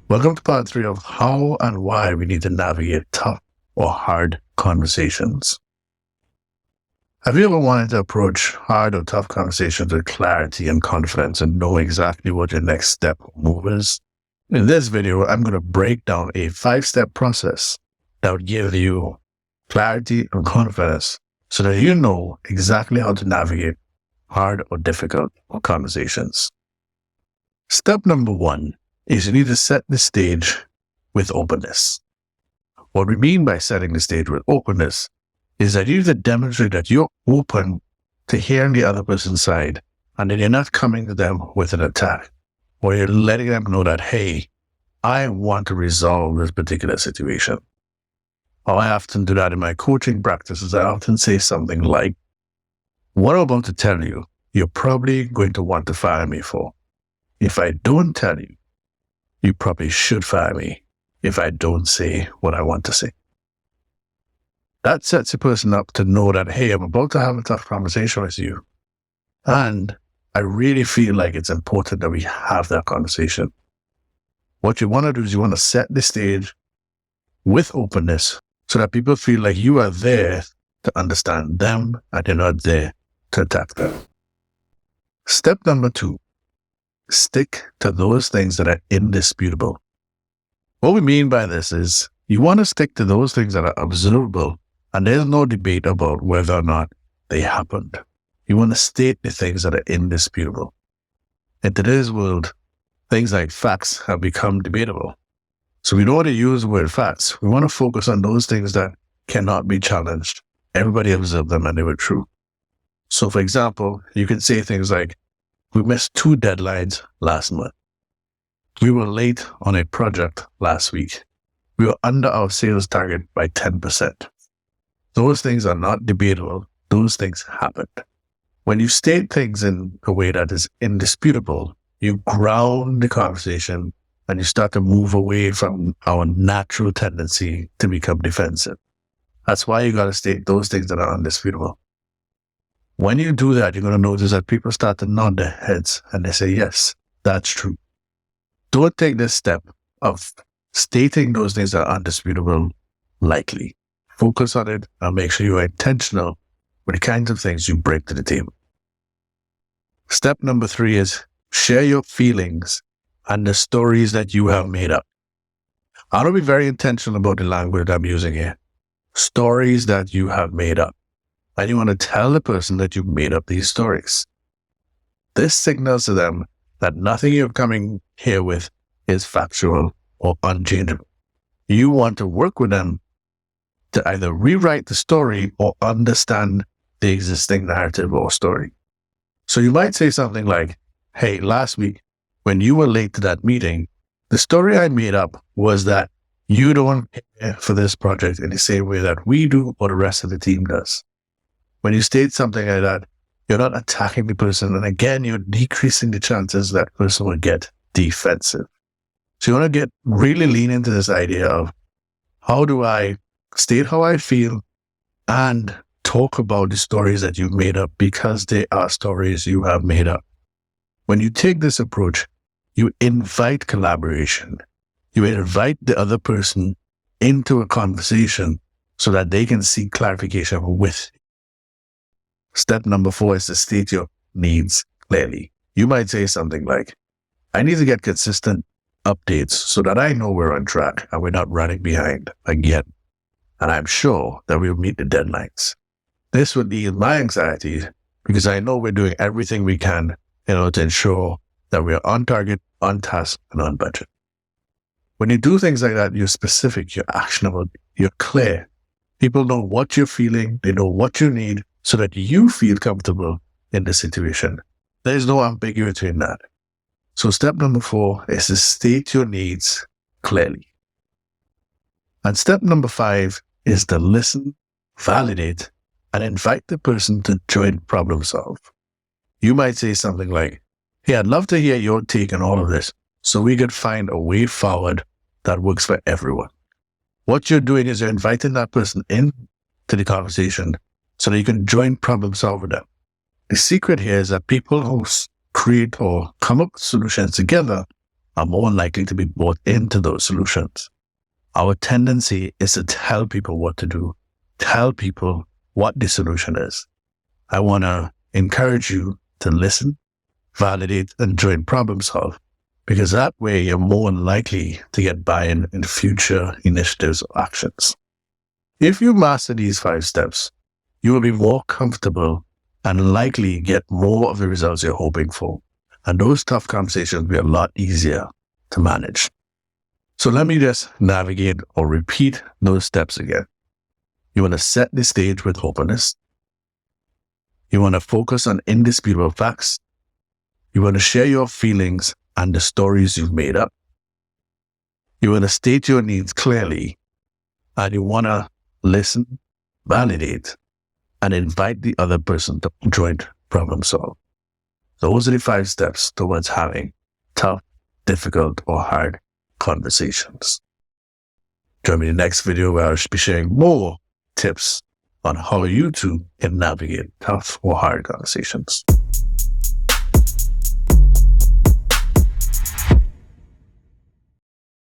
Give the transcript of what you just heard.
Welcome to part 3 of how and why we need to navigate tough or hard conversations. Have you ever wanted to approach hard or tough conversations with clarity and confidence and know exactly what your next step or move is? In this video, I'm going to break down a 5-step process that would give you clarity and confidence so that you know exactly how to navigate hard or difficult conversations. Step number 1 is you need to set the stage with openness. What we mean by setting the stage with openness is that you need to demonstrate that you're open to hearing the other person's side and that you're not coming to them with an attack, or you're letting them know that, hey, I want to resolve this particular situation. I often do that in my coaching practices. I often say something like, what I'm about to tell you, you're probably going to want to fire me for. If I don't tell you, you probably should fire me if I don't say what I want to say. That sets a person up to know that, hey, I'm about to have a tough conversation with you. And I really feel like it's important that we have that conversation. What you want to do is you want to set the stage with openness so that people feel like you are there to understand them and you're not there to attack them. Step number 2. Stick to those things that are indisputable. What we mean by this is you want to stick to those things that are observable and there's no debate about whether or not they happened. You want to state the things that are indisputable. In today's world, things like facts have become debatable. So we don't want to use the word facts. We want to focus on those things that cannot be challenged. Everybody observed them and they were true. So for example, you can say things like, we missed 2 deadlines last month. We were late on a project last week. We were under our sales target by 10%. Those things are not debatable. Those things happened. When you state things in a way that is indisputable, you ground the conversation and you start to move away from our natural tendency to become defensive. That's why you got to state those things that are undisputable. When you do that, you're going to notice that people start to nod their heads and they say, yes, that's true. Don't take this step of stating those things that are undisputable lightly. Focus on it and make sure you are intentional with the kinds of things you bring to the table. Step number 3 is share your feelings and the stories that you have made up. I want to be very intentional about the language I'm using here. Stories that you have made up. And you want to tell the person that you've made up these stories. This signals to them that nothing you're coming here with is factual or unchangeable. You want to work with them to either rewrite the story or understand the existing narrative or story. So you might say something like, hey, last week when you were late to that meeting, the story I made up was that you don't care for this project in the same way that we do or the rest of the team does. When you state something like that, you're not attacking the person. And again, you're decreasing the chances that person will get defensive. So you want to really lean into this idea of how do I state how I feel and talk about the stories that you've made up because they are stories you have made up. When you take this approach, you invite collaboration. You invite the other person into a conversation so that they can seek clarification with you. Step number 4 is to state your needs clearly. You might say something like, I need to get consistent updates so that I know we're on track and we're not running behind again. And I'm sure that we'll meet the deadlines. This would ease my anxiety because I know we're doing everything we can in order to ensure that we're on target, on task, and on budget. When you do things like that, you're specific, you're actionable, you're clear. People know what you're feeling, they know what you need, so that you feel comfortable in the situation. There's no ambiguity in that. So step number 4 is to state your needs clearly. And step number 5 is to listen, validate, and invite the person to join problem solve. You might say something like, hey, I'd love to hear your take on all of this so we could find a way forward that works for everyone. What you're doing is you're inviting that person in to the conversation so that you can join problem solve with them. The secret here is that people who create or come up with solutions together are more likely to be brought into those solutions. Our tendency is to tell people what to do, tell people what the solution is. I want to encourage you to listen, validate, and join problem solve, because that way you're more likely to get buy-in in future initiatives or actions. If you master these 5 steps, you will be more comfortable and likely get more of the results you're hoping for. And those tough conversations will be a lot easier to manage. So let me just navigate or repeat those steps again. You want to set the stage with openness. You want to focus on indisputable facts. You want to share your feelings and the stories you've made up. You want to state your needs clearly. And you want to listen, validate, and invite the other person to join problem solve. Those are the 5 steps towards having tough, difficult, or hard conversations. Join me in the next video where I'll be sharing more tips on how you too can navigate tough or hard conversations.